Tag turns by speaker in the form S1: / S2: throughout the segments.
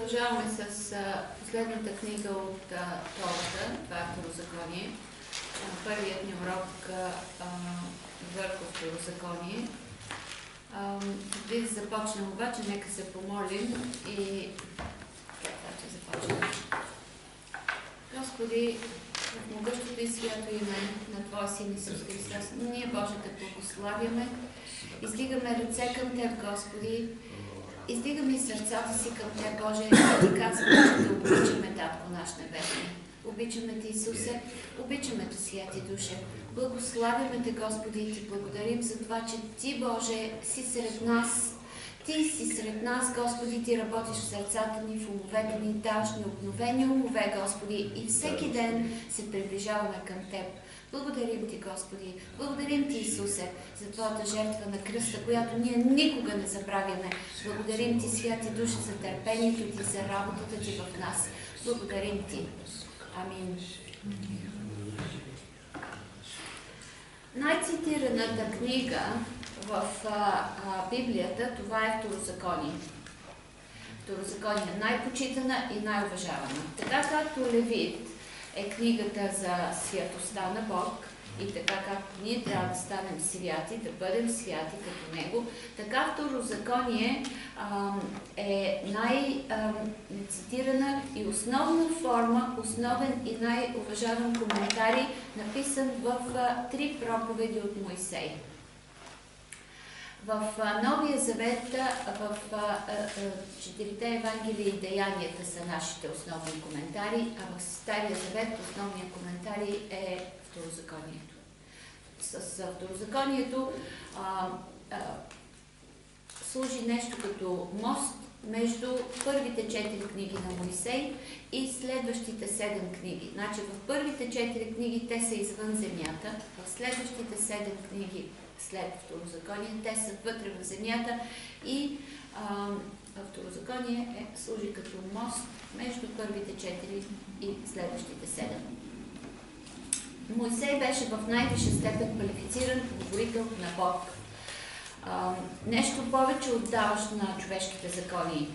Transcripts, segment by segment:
S1: Продължаваме с последната книга от Тората, това е Второзаконие. Първият ни урок върху Второзаконие. Преди да започнем обаче, нека се помолим и това ще започнем. Господи, в могъщото и свято име на Твоя Син Исус Христос, ние Боже те благославяме, издигаме ръце към Теб, Господи, издигаме и сърцата си към Теб, Боже, и ти казваме, че да обичаме, Татко наш небесен. Обичаме Те, Исусе, обичаме Те, Святи Душе. Благославяме Те, Господи, и Ти благодарим за това, че Ти, Боже, си сред нас. Ти си сред нас, Господи, Ти работиш в сърцата ни, в умовете ни, даваш ни обновени умове, Господи, и всеки ден се приближаваме към Теб. Благодарим Ти, Господи, благодарим Ти, Исусе, за Твоята жертва на кръста, която ние никога не забравяме. Благодарим Ти, Святи Душе, за търпението Ти, за работата Ти в нас. Благодарим Ти. Амин. Най-цитираната книга в Библията, това е Второзаконие. Второзаконие е най-почитана и най-уважавана. Така както Левит е книгата за святостта на Бог и така както ние трябва да станем святи, да бъдем святи като Него, така Второзаконие е най-цитирана и основна форма, основен и най-уважаван коментари, написан в 3 проповеди от Моисей. В Новия Завет, в 4-те Евангелия и Деянията са нашите основни коментари, а в Стария Завет основният коментари е Второзаконието. С Второзаконието служи нещо като мост между първите 4 книги на Моисей и следващите 7 книги. Значи в първите 4 книги те са извън земята, в следващите 7 книги след Второзаконие, те са вътре в земята и Второзаконие служи като мост между първите 4 и следващите 7. Моисей беше в най-висша степен квалифициран говорител на Бог. Нещо повече отдаващ на човешките закони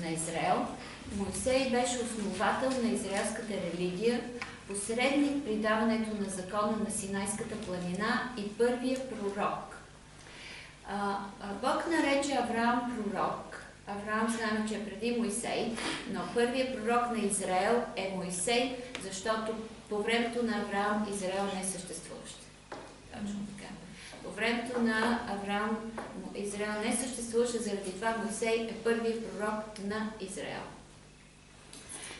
S1: на Израел. Моисей беше основател на израелската религия, посредник при даването на закона на Синайската планина и първия пророк. Бог нарече Авраам пророк. Авраам знаем, че е преди Моисей, но първият пророк на Израел е Моисей, защото по времето на Авраам Израел не е съществуващ. Точно така. По времето на Авраам Израел не е съществуващ, заради това Моисей е първият пророк на Израел.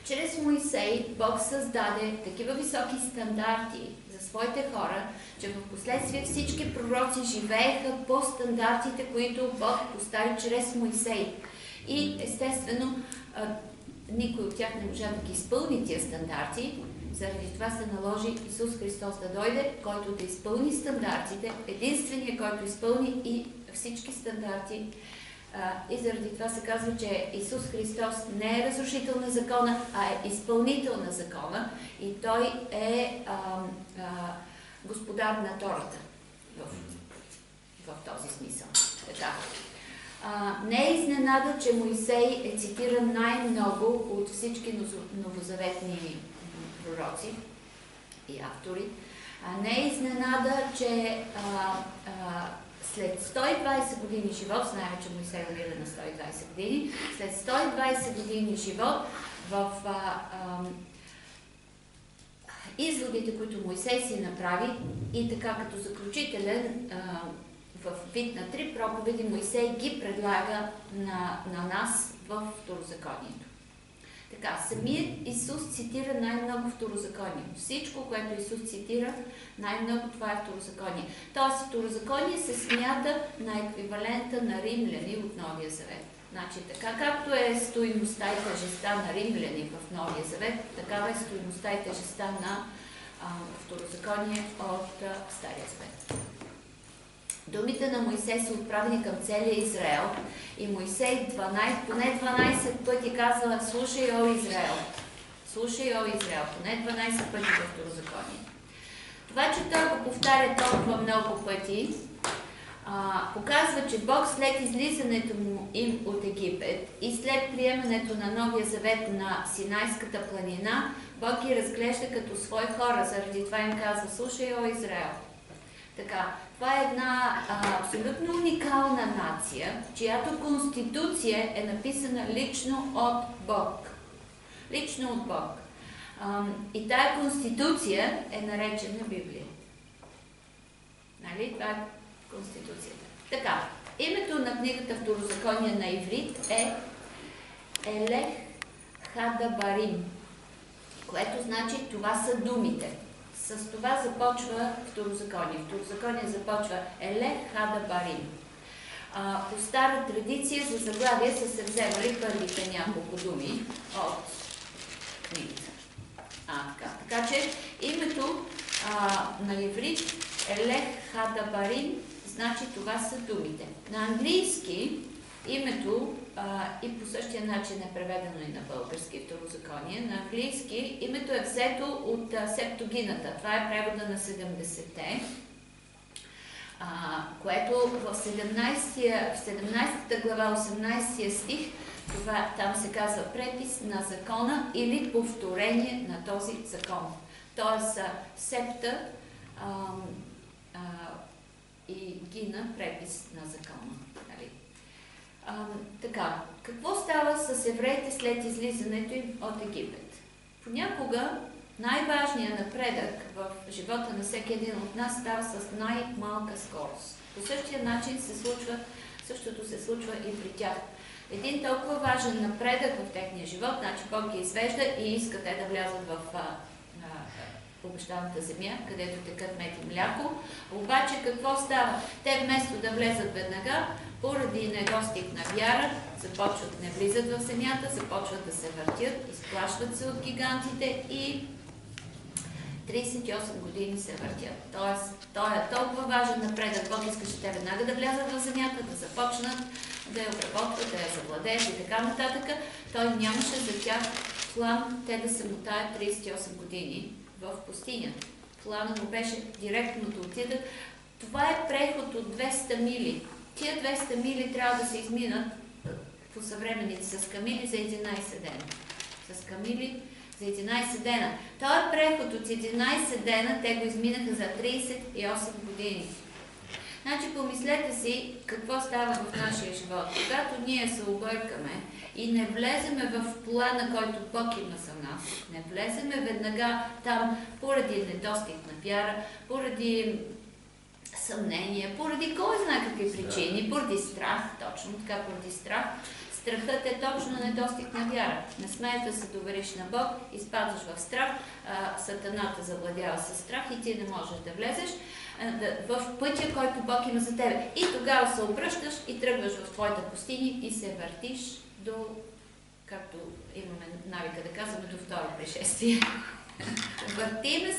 S1: Чрез Моисей Бог създаде такива високи стандарти за своите хора, че в последствие всички пророци живееха по стандартите, които Бог постави чрез Моисей. И естествено, никой от тях не можа да ги изпълни тия стандарти. Заради това се наложи Исус Христос да дойде, който да изпълни стандартите, единственият, който изпълни и всички стандарти. И заради това се казва, че Исус Христос не е разрушител на закона, а е изпълнител на закона и Той е господар на Тората в този смисъл. Така. Не е изненада, че Моисей е цитиран най-много от всички новозаветни пророци и автори. Не е изненада, че след 120 години живот, знаем, че Моисей умира на 120 години, след 120 години живот в изводите, които Моисей си направи и така като заключителен в вид на 3 проповеди, Моисей ги предлага на нас в Второзаконието. Така, самият Исус цитира най-много Второзаконие. Всичко, което Исус цитира, най-много това е Второзаконие. Тоест, Второзаконие се смята на еквивалента на римляни от Новия Завет. Значи, така както е стойността и тежестта на римляни в Новия Завет, такава е стойността и тежестта на Второзаконие от Стария Завет. Думите на Моисей са отправени към целия Израел и Моисей поне 12 пъти казва: слушай, о Израел! Слушай, о Израел! Поне 12 пъти в Второзаконие. Това, че той го повтаря толкова много пъти, показва, че Бог след излизането му им от Египет и след приемането на Новия завет на Синайската планина, Бог ги разглежда като свои хора, заради това им казва: слушай, о Израел. Така, това е една абсолютно уникална нация, чиято конституция е написана лично от Бог. Лично от Бог. И тая конституция е наречена Библия. Нали? Това е конституцията. Така, името на книгата Второзаконие на иврит е Елех Хадабарим, което значи това са думите. С това започва Второзаконие. Второзаконие започва Елех Хадабарим. По стара традиция за заглавие са се вземали първите няколко думи от книгата. Така че името на иврит Елех Хадабарим значи това са думите. На английски името и по същия начин е преведено и на български, Второзаконие. На английски името е взето от Септогината. Това е превода на 70-те, което в 17 глава, 18 стих, там се казва препис на закона или повторение на този закон. Тоест септа и гина препис на закона. Нали? Така, какво става с евреите след излизането им от Египет? Понякога най-важният напредък в живота на всеки един от нас става с най-малка скорост. По същия начин същото се случва и при тях. Един толкова важен напредък в техния живот, значи Бог ги извежда и иска те да влязат в обещаната земя, където текат мед и мляко. Обаче какво става? Те вместо да влезат веднага, поради недостиг на вяра, не влизат в земята, започват да се въртят, изплашват се от гигантите и 38 години се въртят. Тоест, той е толкова важен напредък. Бог искаше те веднага да влязат в земята, да започнат да я обработват, да я завладеят и така нататък. Той нямаше за тях план те да се мотаят 38 години в пустинята. Планът му беше директно да отидат. Това е преход от 200 мили. Тия 200 мили трябва да се изминат по съвременните с камили за 11 дена. С камили за 11 дена. Този преход от 11 дена те го изминаха за 38 години. Значи помислете си какво става в нашия живот. Когато ние се объркаме и не влеземе в плана, който Бог има за нас, не влеземе веднага там поради недостиг на вяра, поради съмнение, поради кой знае какви причини, поради страх, точно така, поради страх. Страхът е точно недостиг на вяра. Не смееш да се довериш на Бог, изпадаш в страх, сатаната завладява със страх и ти не можеш да влезеш в пътя, който Бог има за тебе. И тогава се обръщаш и тръгваш в твоята пустиня и се въртиш до, както имаме навика да казваме, до второ пришествие. Въртиме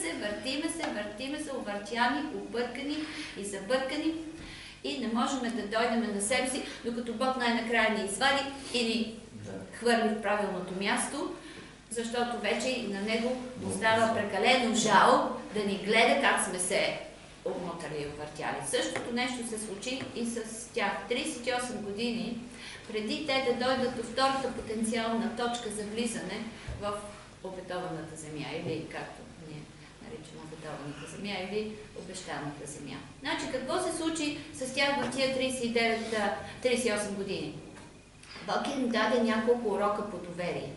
S1: се, увъртяни, объркани и забъркани и не можем да дойдем на себе си, докато Бог най-накрая ни извади и ни хвърли в правилното място, защото вече на Него остава прекалено жал да ни гледа как сме се обмотали и увъртяли. Същото нещо се случи и с тях. 38 години преди те да дойдат до втората потенциална точка за влизане в обетованата земя, или както ние наричаме обетованата земя, или обещаната земя. Значи, какво се случи с тях в тия 38 години? Бог им даде няколко урока по доверие.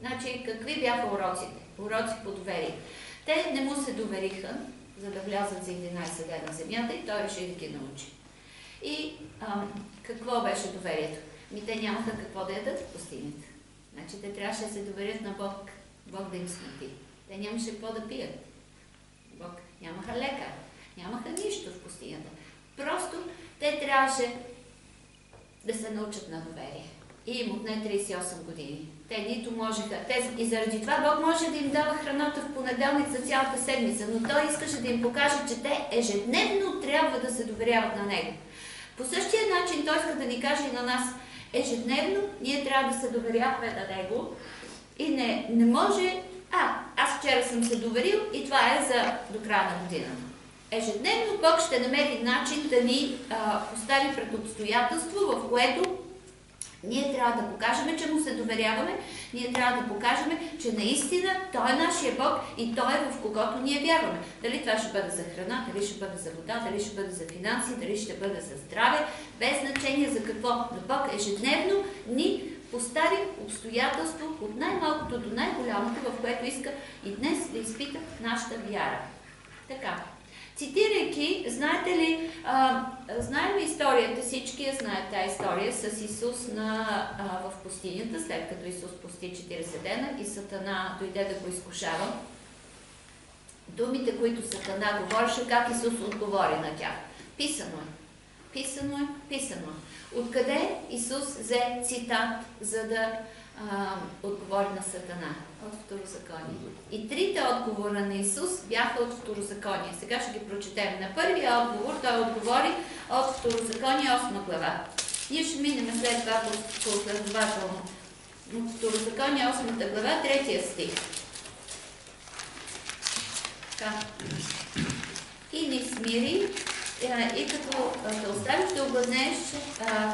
S1: Значи, какви бяха уроците? Уроци по доверие. Те не му се довериха, за да влязат за 11 дена в земята и той реши да ги научи. И какво беше доверието? Те нямаха какво да ядат в пустинята. Значи те трябваше да се доверят на Бог, Бог да им смати. Те нямаше какво да пият. Бог нямаха лекар, нямаха нищо в пустинята. Просто те трябваше да се научат на доверие. И им отне 38 години. Те нито можеха. И заради това Бог може да им дава храната в понеделник за цялата седмица, но Той искаше да им покаже, че те ежедневно трябва да се доверяват на Него. По същия начин Той иска да ни каже и на нас, ежедневно ние трябва да се доверяваме на Него и не може, аз вчера съм се доверил и това е за до края на годината. ежедневно Бог ще намери начин да ни постави пред обстоятелство, в което ние трябва да покажем, че му се доверяваме, ние трябва да покажем, че наистина Той е нашия Бог и Той е в когото ние вярваме. Дали това ще бъде за храна, дали ще бъде за вода, дали ще бъде за финанси, дали ще бъде за здраве, без значение за какво. Но Бог ежедневно ни постави обстоятелство от най-малкото до най-голямото, в което иска и днес да изпита нашата вяра. Така. Цитирайки, знаете ли, знаем историята, всички я знаят тази история с Исус в пустинята, след като Исус пости 40 дена и Сатана дойде да го изкушава. Думите, които Сатана говореше, как Исус отговори на тях. Писано е. Писано е, писано е. Откъде Исус взе цитат, за да отговори на Сатана? От Второзаконие. И трите отговора на Исус бяха от Второзаконие. Сега ще ги прочетем. На първия отговор той отговори от Второзаконие 8 глава. Ние ще минем след това последователно. От Второзаконие 8 глава, 3 стих. Така. И ни смири, и като те оставиш да облъзнеш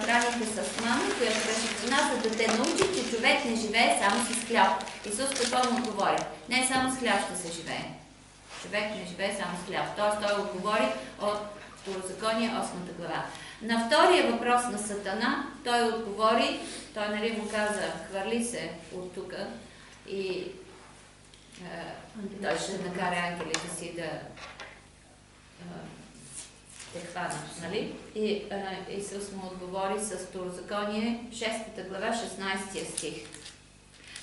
S1: храните с мама, която беше храна, за да те научи, че човек не живее само с хляб. Исус какво му отговори? Не само с хляб ще се живее. Човек не живее само с хляб. Тоест той отговори от Второзаконие 8 глава. На втория въпрос на Сатана той отговори, той нали му каза, хвърли се от тук и той ще накара ангелите си да те хванат, нали? И Исус му отговори с Второзаконие 6 глава, 16 стих.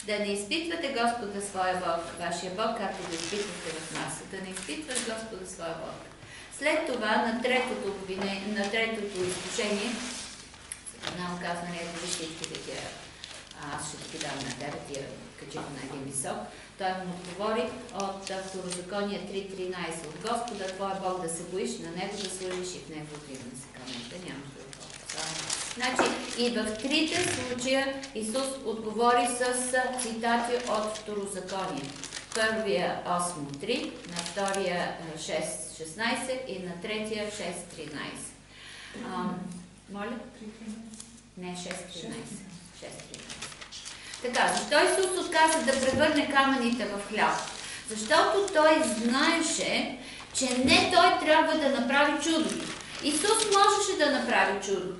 S1: Да не изпитвате Господа своя Бог, вашия Бог, както да изпитвате в нас. Да не изпитваш Господа своя Бог. След това, на третото изкушение, Сатана каза, ето вижте, искате аз ще ти дам на тебе, ти я качих на един висок. Той му отговори от Второзаконие 3.13. От Господа твоя Бог да се боиш, на Него да служиш и в Него отиване се камъните. Няма да. Значи и в трите случая Исус отговори с цитати от Второзаконие. Първия 8.3, на втория 6.16 и на третия 6.13. Моля? Не, 6.13. 6.13. Така, защо Исус отказа да превърне камъните в хляб? Защото той знаеше, че не той трябва да направи чудото. Исус можеше да направи чудо.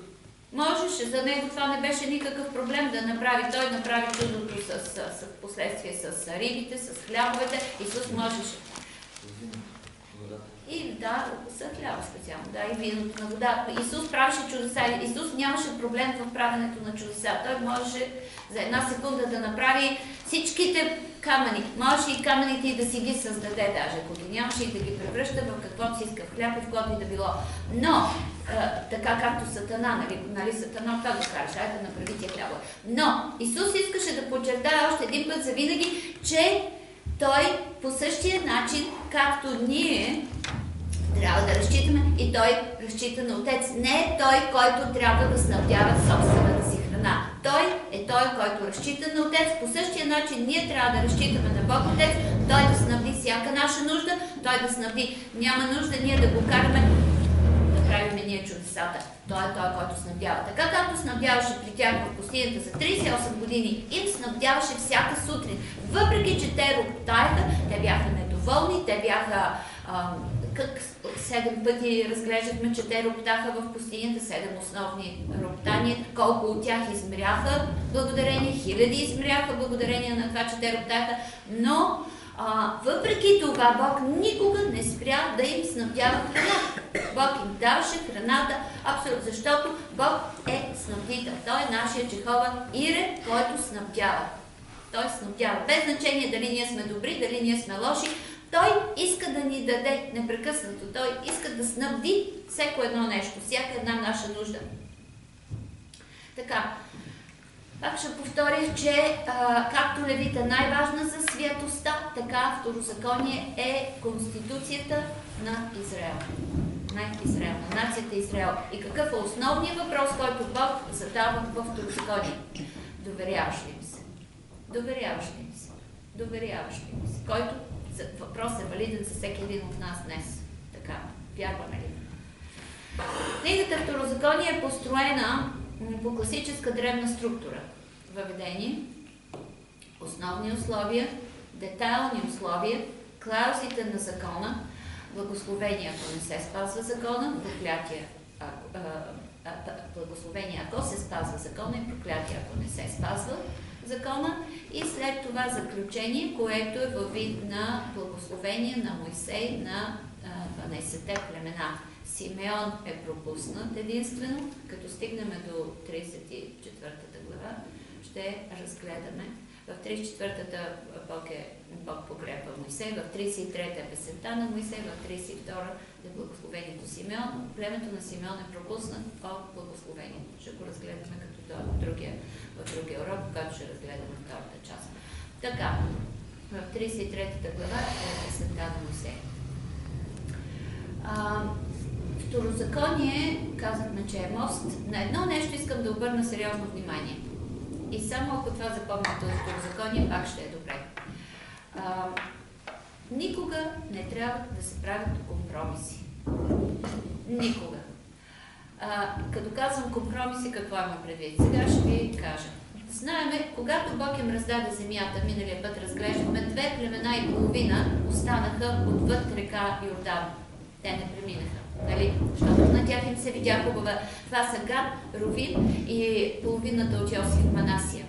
S1: Можеше, за него това не беше никакъв проблем да направи. Той направи чудото с последствие с рибите, с хлябовете. Исус можеше. И да, с хляба специално, да, и виното на вода. Исус правеше чудеса. Исус нямаше проблем в правенето на чудеса. Той можеше за една секунда да направи всичките камъни. Можеше и камъните и да си ги създаде даже, ако ги нямаше, и да ги превръща в каквото си иска, в хляб и в каквото и да било. Но, така както Сатана, нали Сатана, това да кажеш, айде да направи тия хляба. Но Исус искаше да подчертая още един път завинаги, че той по същия начин, както ние трябва да разчитаме, и той разчита на Отец. Не е той, който трябва да снабдява собствената си храна. Той е той, който разчита на Отец. По същия начин ние трябва да разчитаме на Бог Отец, той да снабди всяка наша нужда, той да снабди. Няма нужда ние да го караме да правим ние чудесата. Той е той, който снабдява. Така както снабдяваше при тях в пустинята за 38 години, им снабдяваше всяка сутрин. Въпреки че те роптаеха, те бяха недоволни, те бяха 7 пъти разглеждахме, че те роптаха в пустинята, 7 основни роптания. Колко от тях измряха благодарение, хиляди измряха благодарение на това, че те роптаха. Но въпреки това Бог никога не спря да им снабдява храна. Бог им даваше храната абсолютно, защото Бог е снабдител. Той е нашия Джехова Ире, който снабдява. Той снабдява. Без значение дали ние сме добри, дали ние сме лоши. Той иска да ни даде непрекъснато. Той иска да снабди всяко едно нещо, всяка една наша нужда. Така, пак ще повторя, че както Левит е най-важна за святостта, така Второзаконие е конституцията на Израел. На Израел, на нацията Израел. И какъв е основният въпрос, който Бог задава в Второзаконие? Доверяваш ли им се? Доверяваш ли им се? Доверяваш ли им се? Който въпрос е валиден за всеки един от нас днес. Така. Вярваме ли? Книгата Второзаконие е построена по класическа древна структура. Въведение, основни условия, детайлни условия, клаузите на закона, благословение, ако не се спазва закона, проклятие, благословение, ако се спазва закона, и проклятие, ако не се спазва закона, и след това заключение, което е във вид на благословение на Мойсей на 12-те племена. Симеон е пропуснат единствено. Като стигнем до 34-та глава, ще разгледаме. В 34-та Бог погребва Мойсей, в 33-та е песента на Мойсей, в 32-та е благословението Симеон. Племето на Симеон е пропуснат от благословението. Ще го разгледаме като в другия урок, когато ще разгледаме втората част. Така, в 33-та глава е песента на Мойсей. Второзаконие, казахме, че е мост. На едно нещо искам да обърна сериозно внимание. И само ако това запомните от Второзаконие, пак ще е добре. Никога не трябва да се правят компромиси. Никога. Като казвам компромиси, какво има предвид? Сега ще ви кажа. Знаеме, когато Бог им раздаде земята, миналия път разглеждаме, 2 племена и половина останаха отвъд река Йордан. Те не преминаха. Нали? Защото на тях им се видя хубава. Това са Гад, Рувим и половината от Йосиф, Манасия.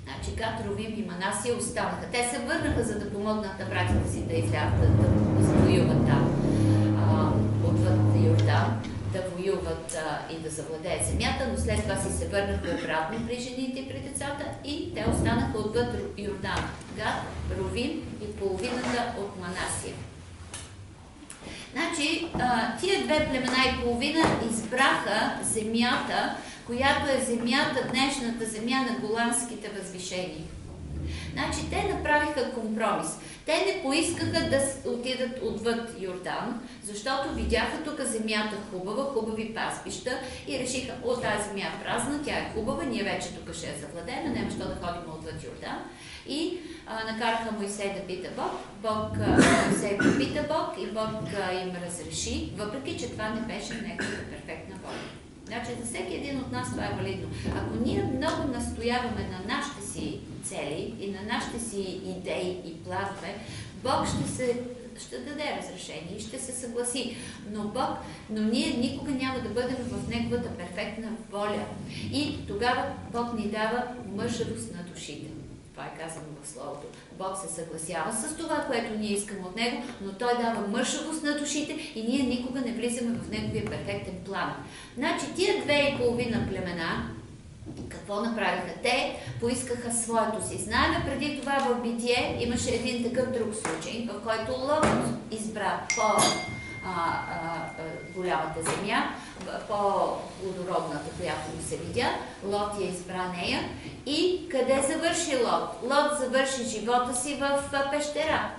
S1: Значи Гад, Рувим и Манасия останаха. Те се върнаха, за да помогнат на братите си да излязат, да завоюват там отвъд Йордан, да воюват и да завладеят земята, но след това си се върнаха обратно при жените и при децата и те останаха отвъд Йордан. Гад, Рувим и половината от Манасия. Значи, тия 2 племена и половина избраха земята, която е земята, днешната земя на Голанските възвишения. Значи, те направиха компромис. Те не поискаха да отидат отвъд Йордан, защото видяха тук земята хубава, хубави паспища и решиха, тази земя е празна, тя е хубава, ние вече тук ще я завладеем, няма що да ходим отвъд Йордан. И накараха Мойсей да пита Бог. Мойсей попита Бог и Бог им разреши, въпреки че това не беше неговата перфектна воля. Значи за всеки един от нас това е валидно. Ако ние много настояваме на нашите си цели и на нашите си идеи и планове, Бог ще даде разрешение и ще се съгласи. Но ние никога няма да бъдем в неговата перфектна воля. И тогава Бог ни дава мъжавост на душите. Това е казано в Словото. Бог се съгласява с това, което ние искаме от Него, но Той дава мъжавост на душите и ние никога не влизаме в Неговия перфектен план. Значи тия 2,5 племена, какво направиха? Те поискаха своето си. Знаеме, преди това в Битие имаше един такъв друг случай, в който Лот избра по-голямата земя, по-плодородната, която му се видя. Лот я избра нея. И къде завърши Лот? Лот завърши живота си в пещера.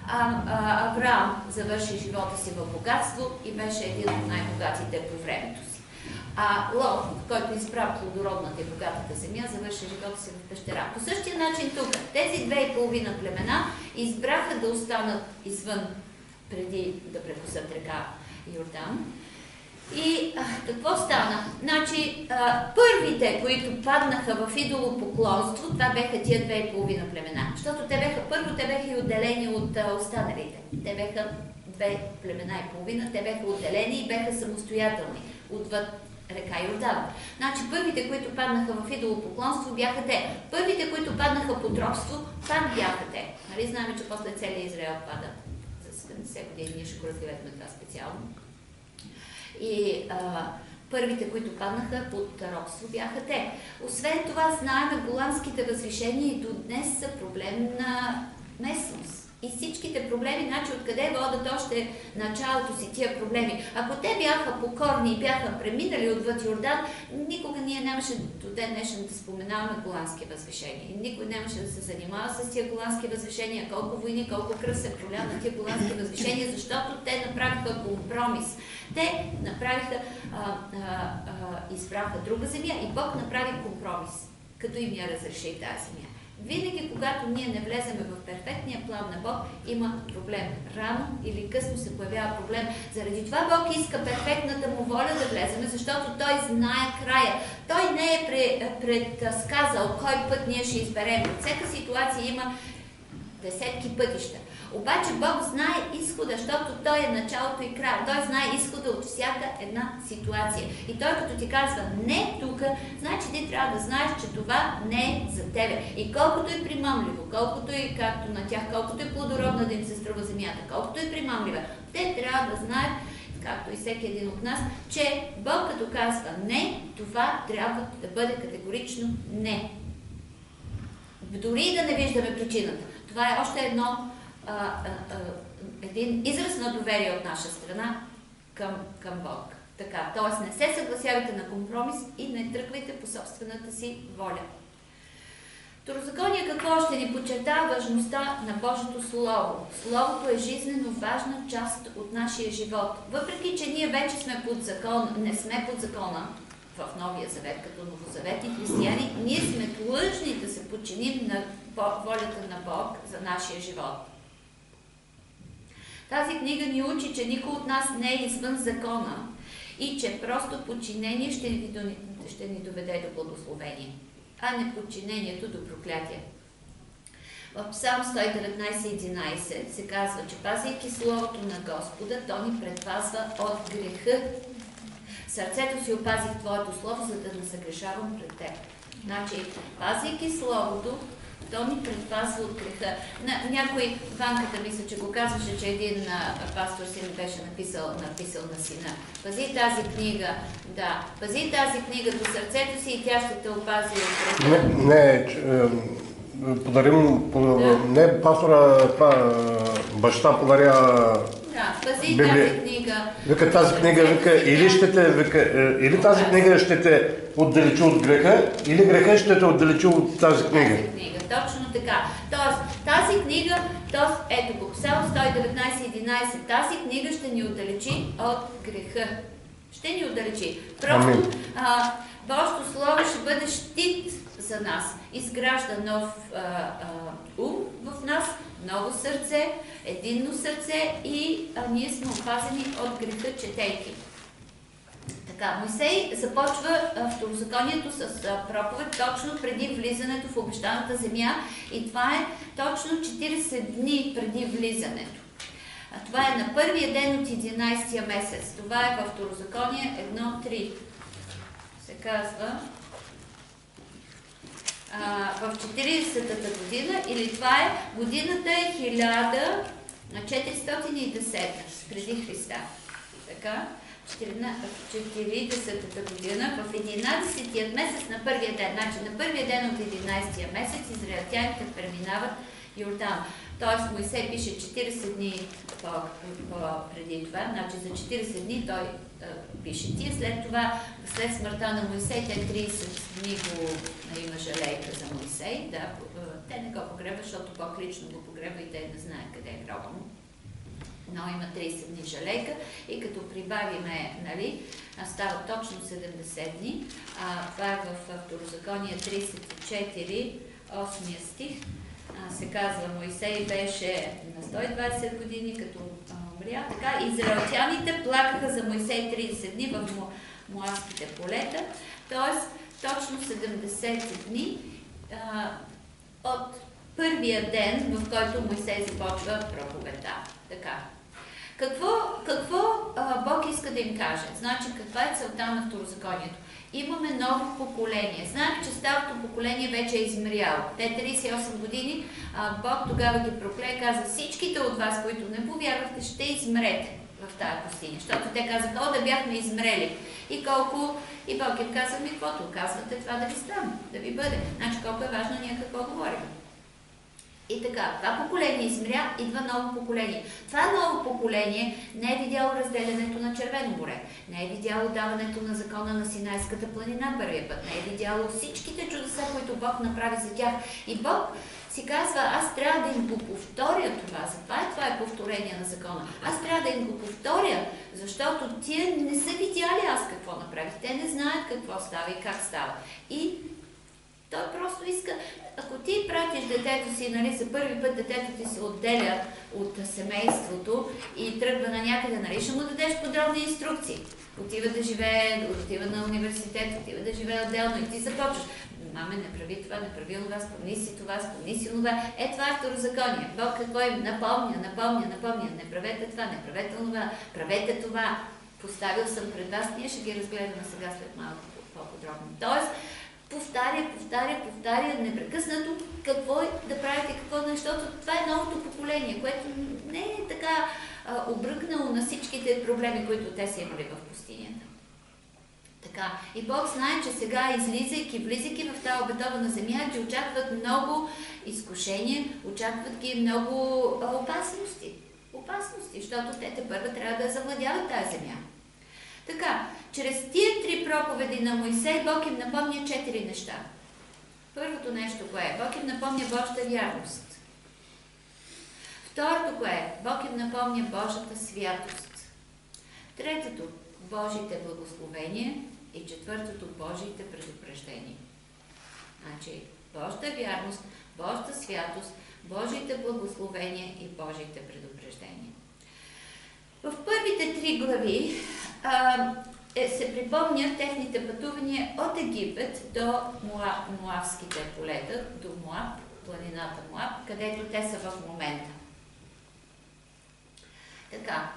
S1: Авраам завърши живота си в богатство и беше един от най-богатите по времето си. Лот, който избра плодородната и богатата земя, завърши живота си в пещера. По същия начин тук, тези 2,5 племена избраха да останат извън преди да прекусат река Йордан. И какво стана? Значи, първите, които паднаха в идолопоклонство, това беха тия 2,5 племена. Защото първо те беха и отделени от останалите. Те беха 2 племена и половина, те беха отделени и беха самостоятелни отвъд река Йордан. Значи, първите, които паднаха в идолопоклонство, бяха те. Първите, които паднаха под робство, пак бяха те. Нали знаем, че после целият Израел пада за 70 години, ние ще го разгледаме това специално. И първите, които паднаха под робство, бяха те. Освен това, знаем, Голанските възвишения и до днес са проблем на местност. И всичките проблеми, значи откъде водят още началото си тия проблеми. Ако те бяха покорни и бяха преминали отвъд Йордан, никога ние нямаше до ден днешен да споменаваме Голански възвишения. И никой нямаше да се занимава с тия Голански възвишения, колко войни, колко кръв се проля на тия Голански възвишения, защото те направиха компромис. Те направиха, избраха друга земя и Бог направи компромис, като им я разреши тази земя. Винаги, когато ние не влеземе в перфектния план на Бог, има проблем. Рано или късно се появява проблем. Заради това Бог иска перфектната му воля да влеземе, защото Той знае края. Той не е предсказал кой път ние ще изберем. От всяка ситуация има десетки пътища. Обаче Бог знае изхода, защото Той е началото и края. Той знае изхода от всяка една ситуация. И Той като ти казва не тук, значи ти трябва да знаеш, че това не е за тебе. И колкото е примамливо, колкото е както на тях, колкото е плодородна да им се струва земята, колкото е примамлива, те трябва да знаят, както и всеки един от нас, че Бог като казва не, това трябва да бъде категорично не. Дори и да не виждаме причината. Това е още един израз на доверие от наша страна към Бог. Така, т.е. не се съгласявайте на компромис и не тръгвайте по собствената си воля. Второзаконие какво ще ни подчертава важността на Божието Слово? Словото е жизнено важна част от нашия живот. Въпреки, че ние вече сме под закон, не сме под закона в Новия Завет, като новозаветни християни, ние сме длъжни да се подчиним на волята на Бог за нашия живот. Тази книга ни учи, че никой от нас не е извън закона и че просто подчинение ще ни доведе до благословение, а не подчинението до проклятие. В Псалм 119:11 се казва, че пазейки Словото на Господа, то ни предпазва от греха. Сърцето си опазих Твоето Слово, за да не съгрешавам пред Теб. Значи, пазейки Словото, то ни предпазва от греха. Някой, Ванката мисля, че го казваше, че един пастор си беше написал на сина. Пази тази книга, пази тази книга до сърцето си и тя ще те опази от греха. Не пастора, баща подаря
S2: пази тази книга. Вика тази книга, или тази книга ще те отдалечи от греха, или греха ще те отдалечи от тази книга.
S1: Точно така. Тоест, тази книга, ето го, Псалм 119:11, тази книга ще ни отдалечи от греха. Ще ни отдалечи. Просто Божието Слово ще бъде щит за нас. Изгражда нов ум в нас, ново сърце, единно сърце и ние сме опазени от греха, четейки. Така, Мойсей започва второзаконието с проповед точно преди влизането в обещаната земя и това е точно 40 дни преди влизането. Това е на първия ден от 11-я месец. Това е във Второзаконие 1:3. Се казва в 40-та година, или това е годината е 1410 преди Христа. Така, в 40-та година, в 11-тият месец на първия ден, значи на първия ден от 11-тия месец, израелтяните преминават Йордан. Тоест Мойсей пише 40 дни преди това, значи за 40 дни той пише тия. След това, след смъртта на Мойсей, те 30 дни има жалейка за Мойсей. Да, те не го погребат, защото Бог лично го погреба и те не знаят къде е гроба му. Но има 30 дни жалейка и като прибавиме, нали, става точно 70 дни. Това е в Второзаконие 34, 8 стих. Се казва, Мойсей беше на 120 години, като умря. Така, израелтяните плакаха за Мойсей 30 дни в Моавските полета, т.е. точно 70 дни от първия ден, в който Мойсей започва проповедта. Така. Какво Бог иска да им каже? Значи, каква е целта на второзаконието? Имаме ново поколение. Знаем, че старото поколение вече е измряло. Те 38 години, Бог тогава ги прокле и каза, всичките от вас, които не повярвахте, ще измрете в тази пустиня. Защото те казаха, да бяхме измрели. И Бог им каза, каквото казвате, това да ви стане, да ви бъде. Значи, колко е важно ние какво говорим. И така, това поколение измря, идва ново поколение. Това ново поколение не е видяло разделянето на Червено море, не е видяло даването на закона на Синайската планина първия път, не е видяло всичките чудеса, които Бог направи за тях. И Бог си казва, аз трябва да им го повторя това, затова това е повторение на закона. Аз трябва да им го повторя, защото тия не са видяли аз какво направих, те не знаят какво става и как става. И Той просто иска, ако ти пратиш детето си, нали, за първи път детето ти се отделя от семейството и тръгва на някъде, нали, ще му дадеш подробни инструкции. Отива да живее, отива на университет, отива да живее отделно и ти започваш. Маме, не прави това, не прави това, спомни си това, спомни си това. Това е второзаконие. Бог какво им напомня, не правете това, не правете това, правете това. Поставил съм пред вас, ние ще ги разгледаме сега след малко по-подробно. Тоест, повтаря непрекъснато какво да правите, какво не, защото това е новото поколение, което не е така обръкнало на всичките проблеми, които те са имали в пустинята. Така. И Бог знае, че сега, влизайки в тази обетована земя, че очакват много изкушения, очакват ги много опасности. Защото те първо трябва да завладяват тази земя. Така, чрез тия 3 проповеди на Моисей, Бог им напомня 4 неща. Първото нещо, кое е? Бог им напомня Божията вярност. Второто, кое е? Бог им напомня Божията святост. Третото, Божите благословения. И четвъртото, Божиите предупреждения. Значи, Божията вярност, Божията святост, Божиите благословения и Божиите предупреждения. В първите 3 глави се припомнят техните пътувания от Египет до Моавските полета, до Моаб, планината Моаб, където те са в момента. Така,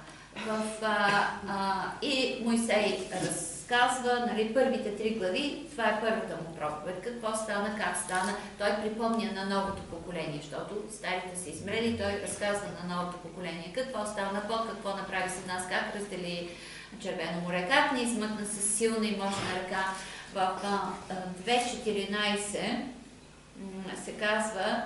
S1: и Моисей разказва, нали, първите 3 глави, това е първата му проповед, какво стана, как стана, той припомня на новото поколение, защото старите са измрели, той разказва на новото поколение какво стана, какво направи с нас, как раздели Червено море, как ни измъкна с силна и мощна ръка. В 2.14 се казва,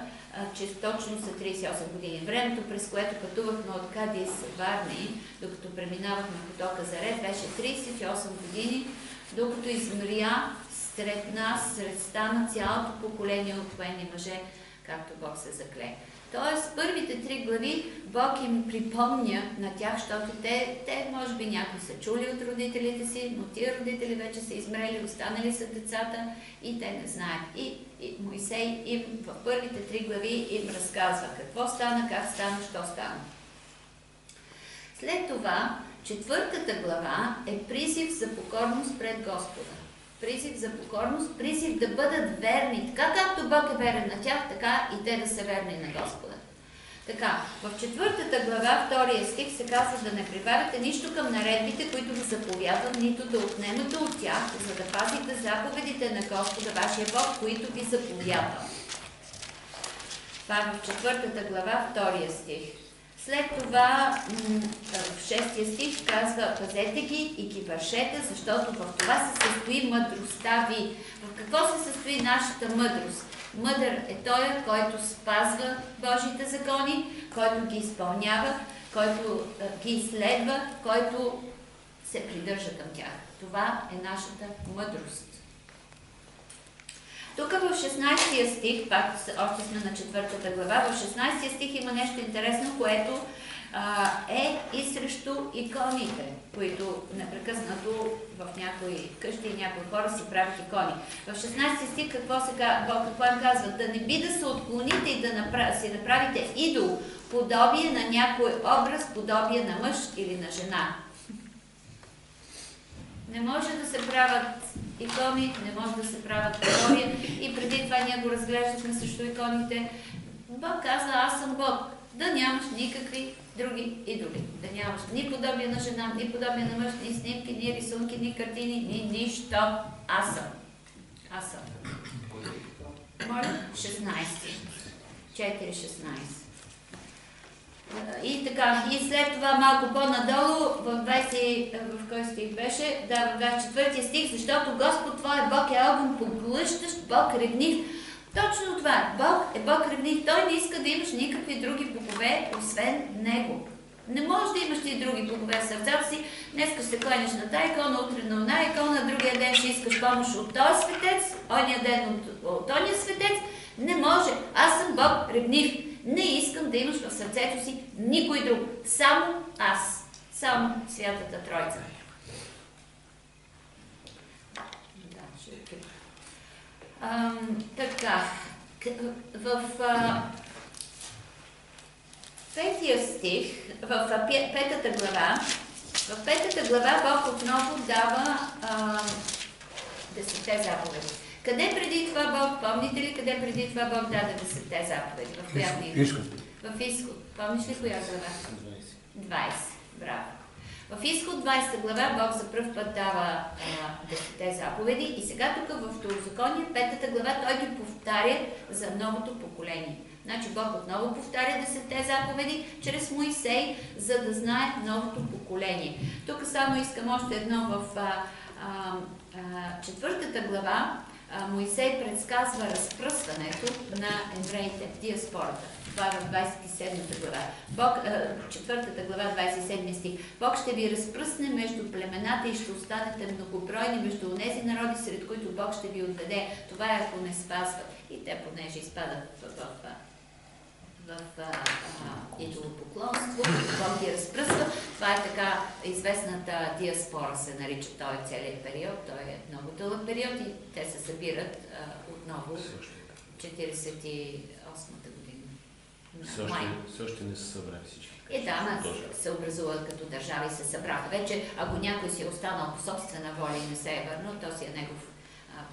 S1: че точно са 38 години. Времето, през което пътувахме от Кадис Барни, докато преминавахме потока Зарет, беше 38 години, докато измря сред нас, сред стана цялото поколение от военни мъже, както Бог се закле. Тоест, първите 3 глави Бог им припомня на тях, защото те може би някои са чули от родителите си, но тия родители вече са измрели, останали са децата и те не знаят. И Моисей им в първите 3 глави им разказва какво стана, как стана, що стана. След това, 4-та глава е призив за покорност пред Господа. Призив за покорност, призив да бъдат верни. Така както Бог е верен на тях, така и те да са верни на Господа. Така, в 4-та глава, 2 стих се казва да не прибавяте нищо към наредбите, които ви заповядвам, нито да отнемате от тях, за да пазите заповедите на Господа, вашия Бог, които ви заповядвам. Това е в 4-та глава, 2 стих. След това в 6 стих казва, пазете ги и ги вършете, защото в това се състои мъдростта ви. В какво се състои нашата мъдрост? Мъдър е той, който спазва Божите закони, който ги изпълнява, който ги изследва, който се придържа към тях. Това е нашата мъдрост. Тук в 16 стих, пак още сме на 4-та глава, в 16 стих има нещо интересно, което е и срещу иконите, които непрекъснато в някои къщи и някои хора си правят икони. В 16 стих какво им казва? Да не би да се отклоните и да си направите идол, подобие на някой образ, подобие на мъж или на жена. Не може да се правят икони, не може да се правят подобия. И преди това ние го разглеждахме срещу иконите. Бог каза, аз съм Бог. Да нямаш никакви други идоли. Да нямаш ни подобие на жена, ни подобие на мъж, ни снимки, ни рисунки, ни картини, ни нищо. Аз съм. Аз съм. Моля? 16. 4.16. И така, и след това малко по-надолу, в 20, в кой стих беше? Да, в 24 стих, защото Господ твой Бог е огън поглъщащ, Бог ревнив. Точно това, Бог е Бог ревнив. Той не иска да имаш никакви други богове, освен Него. Не можеш да имаш и други богове в сърцата си. Днеска ще се кланиш на тая икона, утре на една икона, другия ден ще искаш помощ от този светец, ония ден от ония светец. Не може. Аз съм Бог ревнив. Не искам да имаш в сърцето си никой друг. Само аз. Само Святата Тройца. Така, в петия стих, в петата глава Бог отново дава 10-те заповеди. Къде преди това Бог, помните ли къде преди това Бог даде 10-те заповеди? В коя книга? В Изход. Помниш ли коя глава? 20. Браво. В Изход 20 глава Бог за пръв път дава 10-те заповеди и сега тук в Второзаконие, 5 глава, той ги повтаря за новото поколение. Значи Бог отново повтаря 10-те заповеди чрез Моисей, за да знае новото поколение. Тук само искам още едно в 4 глава. Моисей предсказва разпръскването на евреите, диаспората. Това е в 27 глава. 4 глава, 27 стих. Бог ще ви разпръсне между племената и ще останете многобройни между онези народи, сред които Бог ще ви отведе. Това е ако не спазват. И те, понеже изпадат в идолопоклонство, Бог ги разпръсва. Това е така известната диаспора, се нарича този целият период. Той е много дълъг период и те се събират отново 48-та година.
S2: Все още не са събрали всички.
S1: Се образуват като държава и се събраха. Вече, ако някой си е останал по собствена воля и не се е върнал, то си е негов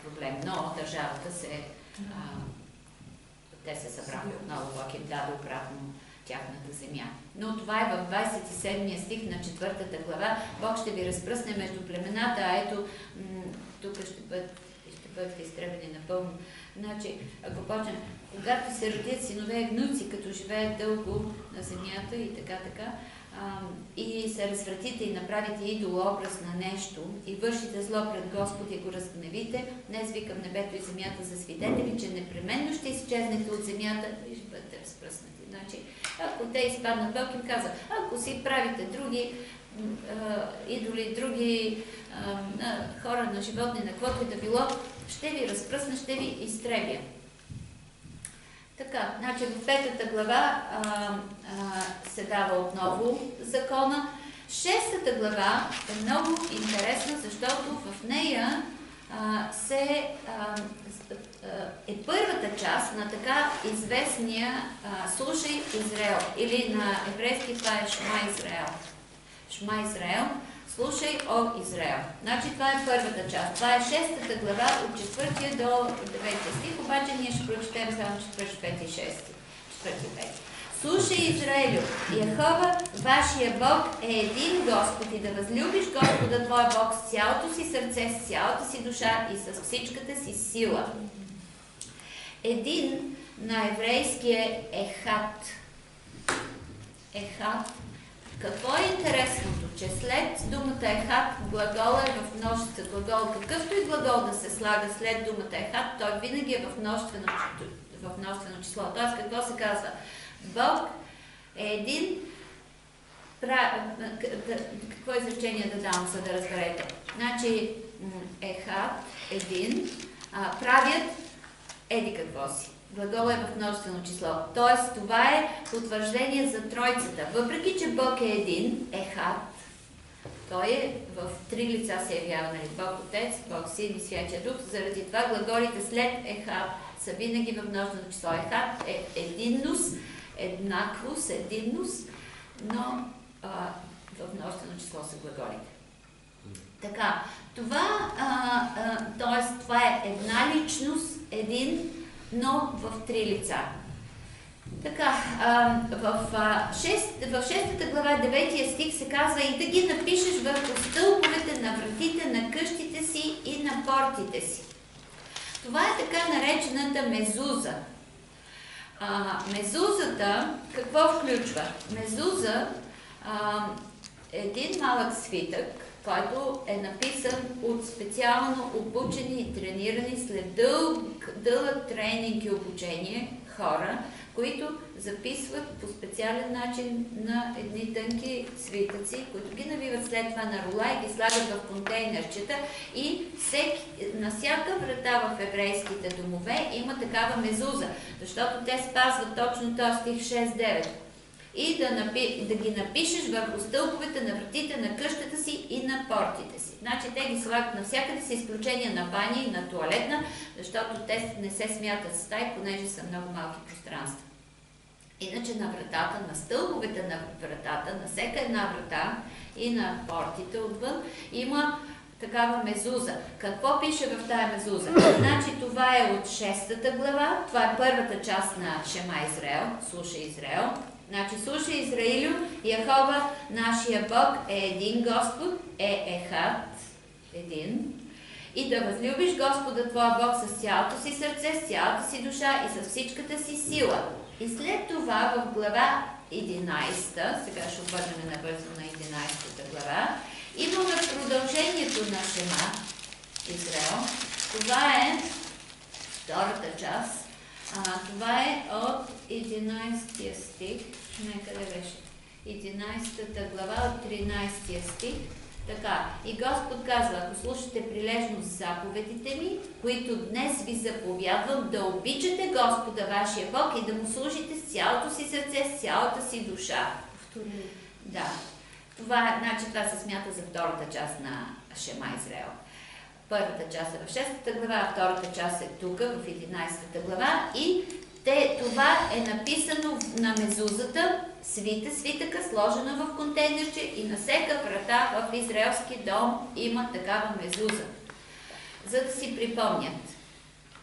S1: проблем. Но държавата те се събраха отново, Бог им даде обратно тяхната земя. Но това е в 27 стих на 4 глава. Бог ще ви разпръсне между племената, а ето тук ще бъдат изтребени напълно. Значи, ако почнем, когато се родят синове и внуци, като живеят дълго на земята и така, и се развратите и направите идолообраз на нещо и вършите зло пред Господ и го разгневите, днес викам небето и земята за свидетели, че непременно ще изчезнете от земята и ще бъдете разпръснати. Значи, ако те изпаднат, Бог им каза, ако си правите други идоли, други хора на животни, на каквото и да било, ще ви разпръсна, ще ви изтребя. Така, значи в 5 глава се дава отново закона. 6 глава е много интересна, защото в нея е първата част на така известния Слушай Израел, или на еврейски това е Шма Израел. Шма Израел, слушай, о Израел. Значи това е първата част. Това е 6 глава от 4 до 9 стих, обаче ние ще прочетем само 4, 5 и 6. 4 и 5. Слушай, Израилю, Яхова, вашия Бог е един Господ и да възлюбиш Господа твоя Бог с цялото си сърце, с цялата си душа и с всичката си сила. Един на еврейски е Ехат. Ехат. Какво е интересното, че след думата Ехат глагола е в множествено глагол. Какъвто и глагол да се слага след думата Ехат, той винаги е в множествено число. Тоест, какво се казва? Бог е един... Какво изречение да дам, за да разберете? Значи, Ехат, един, правят еди какво си. Глагол е в множествено число. Тоест, това е потвърждение за Тройцата. Въпреки, че Бог е един, Ехат, той е в 3 лица се явява, нали? Бог Отец, Бог Син и Святия Дух. Заради това глаголите след Ехат са винаги в множествено число. Ехат е единност, еднаквост, единност, но в множествено число са глаголите. Така, това е една личност, един, но в 3 лица. Така, в 6 глава, 9 стих се казва и да ги напишеш върху стълбовете на вратите на къщите си и на портите си. Това е така наречената мезуза. Мезузата какво включва? Мезуза е един малък свитък, който е написан от специално обучени и тренирани след дълъг тренинг и обучение хора, които записват по специален начин на едни тънки свитъци, които ги навиват след това на рула и ги слагат в контейнерчета и на всяка врата в еврейските домове има такава мезуза, защото те спазват точно този стих 6-9. и да ги напишеш върху стълбовете на вратите на къщата си и на портите си. Значи те ги слагат навсякъде с изключение на баня и на туалетна, защото те не се смятат стаи, понеже са много малки пространства. Иначе на вратата, на стълбовете на вратата, на всяка една врата и на портите отвън има такава мезуза. Какво пише в тая мезуза? Значи това е от 6-та глава, това е първата част на Шема Израел, слушай Израел. Значи слушай Израилю, Яхова, нашия Бог е един Господ, е Ехад, един. И да възлюбиш Господа твоя Бог с цялото си сърце, с цялата си душа и с всичката си сила. И след това в глава 11, сега ще обърнем набързо на 11 глава, имаме продължението на Шема Израел. Това е втората част. Това е от 11 стих. Къде беше? 11 глава от 13 стих. Така, и Господ казва, ако слушате прилежно заповедите ми, които днес ви заповядвам, да обичате Господа вашия Бог и да му служите с цялото си сърце, с цялата си душа. Да. Това се смята за втората част на Шема Израел. Първата част е в 6-та глава, а втората част е тук, в 11-та глава. И това е написано на мезузата, свитъка, сложена в контейнерче, и на всяка врата в израелски дом има такава мезуза. За да си припомнят,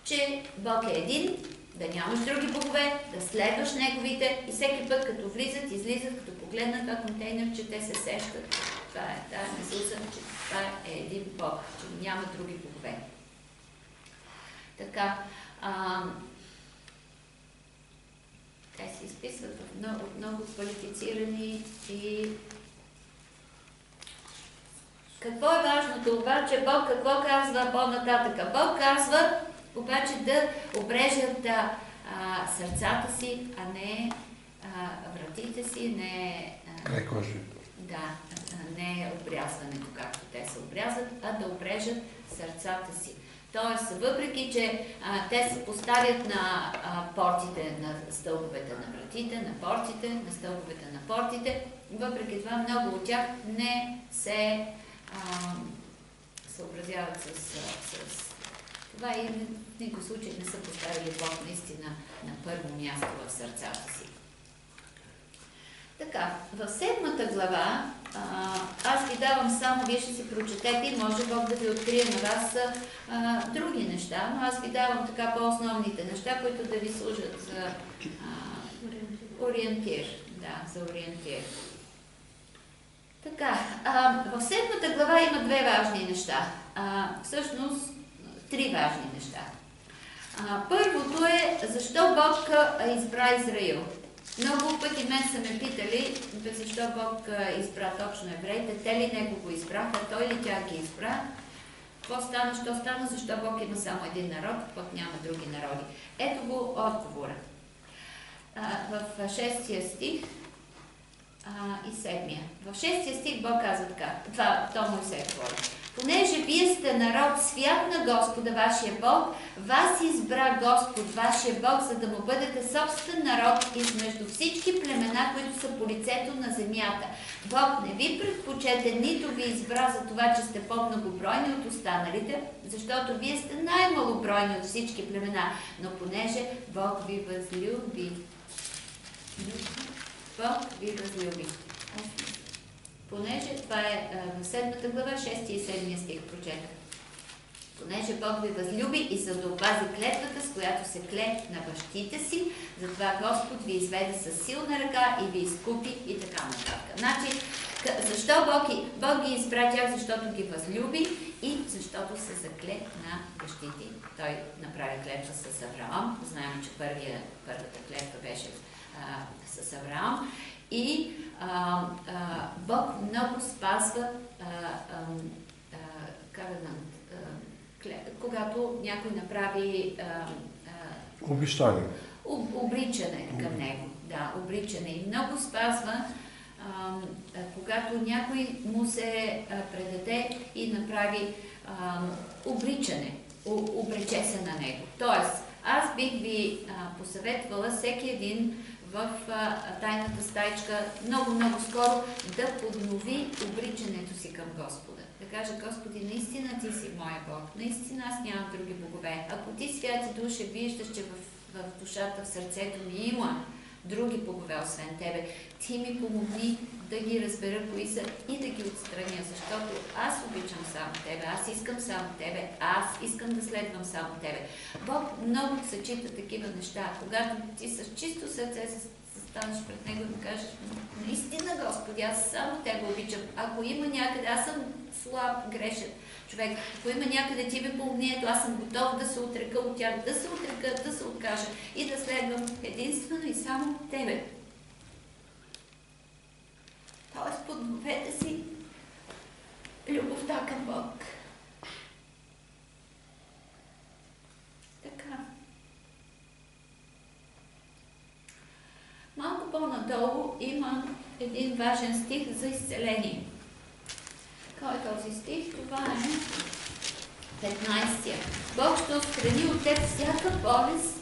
S1: че Бог е един, да нямаш други богове, да следваш неговите и всеки път, като влизат, излизат, като погледнат това контейнерче, те се сещат. Това е тази мезуза, че това е един Бог, че няма други богове. Така, те се изписват от много квалифицирани и... Какво е важното обаче? Бог какво казва по-нататъка? Бог казва обаче да обрежат сърцата си, а не вратите си, не... не обрязването, както те се обрязват, а да обрежат сърцата си. Тоест, въпреки че те се поставят на портите, на стълбовете на вратите, на портите, на стълбовете на портите, въпреки това много от тях не се съобразяват с това и в никой случай не са поставили Бог наистина на първо място в сърцата си. Така, в 7-та глава аз ви давам само, вие ще си прочетете и може Бог да ви открие на вас други неща, но аз ви давам така по-основните неща, които да ви служат за ориентир. Да, за ориентир. Така, в 7-та глава има две важни неща. Всъщност, три важни неща. Първото е, защо Бог избра Израил. Много пъти мен са ме питали, защо Бог избра точно евреите, те ли него го избраха, той ли тя ги избра. Какво стана, що стана, защо Бог има само един народ, пък няма други народи. Ето го отговора. В 6 стих и 7. В 6 стих Бог казва така, то Мойсей говори. Понеже вие сте народ свят на Господа вашия Бог, вас избра Господ вашия Бог, за да му бъдете собствен народ измежду всички племена, които са по лицето на земята. Бог не ви предпочете, нито ви избра за това, че сте по-многобройни от останалите, защото вие сте най-малобройни от всички племена, но понеже Бог ви възлюби. Бог ви възлюби. Понеже, това е в 7 глава, 6 и 7 стих прочетах. Понеже Бог ви възлюби и за да опази клетвата, с която се кле на бащите си, затова Господ ви изведе със силна ръка и ви изкупи и така нататък. Значи, защо Бог ги избра тях? Защото ги възлюби и защото се закле на бащите. Той направи клетва с Авраам. Знаем, че първата клетва беше с Авраам. И Бог много спазва, когато някой направи
S2: обещание.
S1: Обричане към него. Да, обричане. И много спазва, когато някой му се предаде и направи обричане, обрече се на него. Тоест, аз бих ви посъветвала всеки един в тайната стайчка много скоро да поднови обричането си към Господа. Да каже: Господи, наистина Ти си моя Бог, наистина аз нямам други богове. Ако Ти, святи душе, виждаш, че в душата, в сърцето ми има други богове освен Тебе, Ти ми помогни да ги разбера кои са и да ги отстраня, защото аз обичам само Тебе, аз искам само Тебе, аз искам да следвам само Тебе. Бог много съчита такива неща, когато ти с чисто сърце станеш пред Него и да кажеш: наистина, Господи, аз само Тебе обичам. Ако има някъде, аз съм слаб, грешен човек, ако има някъде Ти ми помогни, ето аз съм готов да се отрека от тях, да се отрека, да се откажа и да следвам единствено и само Тебе. Тоест, подновете си любовта към Бог. Така. Малко по-надолу има един важен стих за изцеление. Кой е този стих? Това е 15-я. Бог ще отстрани от теб всяка болест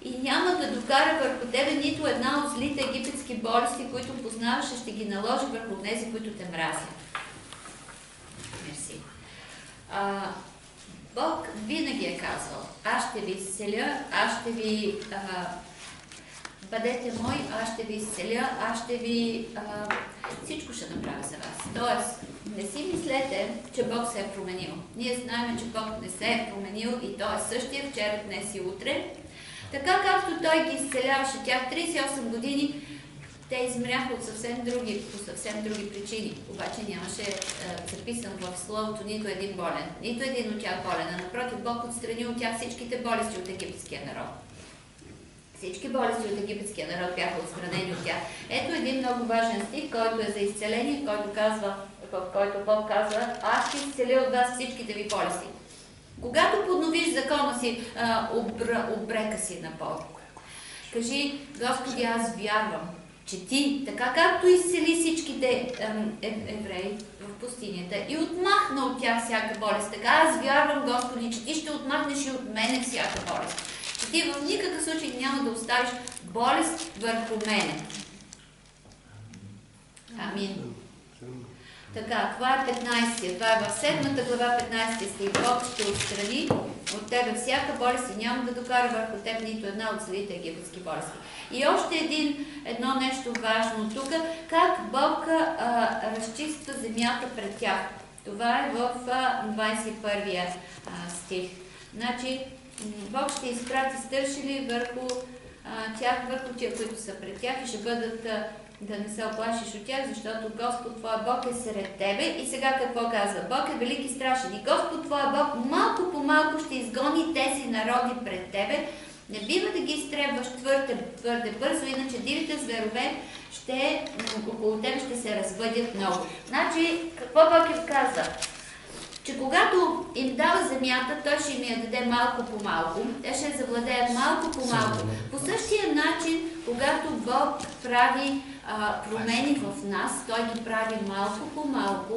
S1: и няма да докара върху тебе нито една от злите египетски болести, които познаваш, ще ги наложи върху тези, които те мразят. Мерси. Бог винаги е казвал: аз ще ви изцеля, аз ще ви... бъдете мои, аз ще ви изцеля, аз ще ви... всичко ще направя за вас. Тоест, не си мислете, че Бог се е променил. Ние знаем, че Бог не се е променил и Той е същия вчера, днес и утре. Така както Той ги изцеляваше тях 38 години, те измряха от по съвсем други причини. Обаче нямаше записан в Словото нито един болен, нито един от тях болен. А напротив, Бог отстрани от тях всичките болести от египетския народ. Всички болести от египетския народ бяха отстранени от тях. Ето един много важен стих, който е за изцеление, в който Бог казва: аз ще изцеля от вас всичките ви болести. Когато подновиш закона си, обрека си на Бог. Кажи: Господи, аз вярвам, че Ти, така както изцели всичките евреи в пустинята и отмахна от тях всяка болест, така аз вярвам, Господи, че Ти ще отмахнеш и от мене всяка болест. Че Ти в никакъв случай няма да оставиш болест върху мене. Амин. Така, това е 15-я. Това е в 7 глава 15 стих. Бог ще отстрани от тебе всяка болест и няма да докара върху теб нито една от злите египетски болести. И още едно нещо важно тук, как Бог разчиства земята пред тях. Това е в 21 стих. Значи, Бог ще изпрати стършили върху тях, върху тия, които са пред тях, и ще бъдат, да не се оплашиш от тях, защото Господ твоя Бог е сред тебе. И сега какво казва? Бог е велик и страшен. И Господ твоя Бог малко по малко ще изгони тези народи пред тебе. Не бива да ги изтребваш твърде бързо, иначе дивите зверове около тебе ще се развъдят много. Значи, какво Бог им казва? Че когато им дава земята, Той ще им я даде малко по малко. Те ще завладеят малко по малко. По същия начин, когато Бог прави промени в нас, Той ги прави малко по малко.